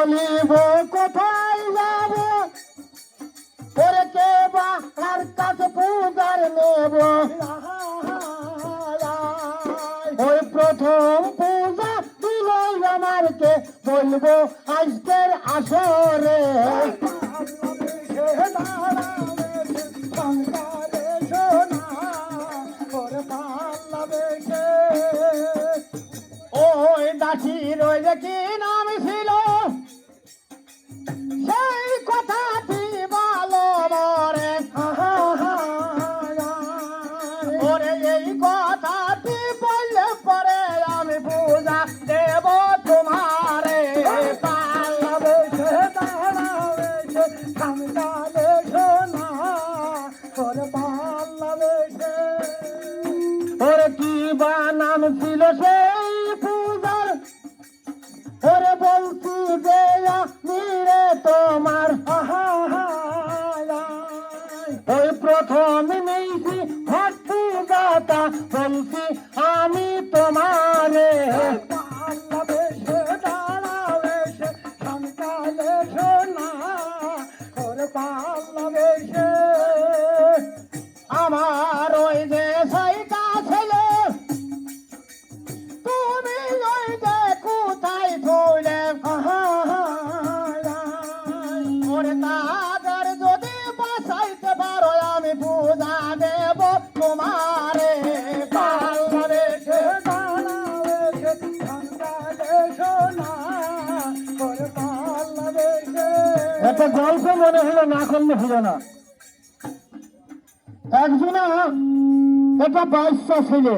বলিব কোথায় যাব ওরে কে বা আর কাছে পূজার নেব ওই প্রথম পূজা দিল আমার কে বলবো আজকের আসরে ওই দাসির ওই যে কি নাম ছিল সেই কথাটি বলো মরে ওরে এই কথাটি বললে পরে আমি পূজা দেব তোমারে ওরে কি বা নাম ছিল সেই পূজার ওরে বলছি যে রে তোমার ওই প্রথম নেইছি ভট পূজাটা বলছি আমি তোমারে আমার ওই যে সাইকা ছেলে তুমি ওই যে কোথায় থইলে ওরে তাদের যদি বাঁচাইতে পারো আমি পূজা দেব তোমারে একটা গল্প মনে হলো না করলে হলো না একজনা একটা বাচ্চা ছেলে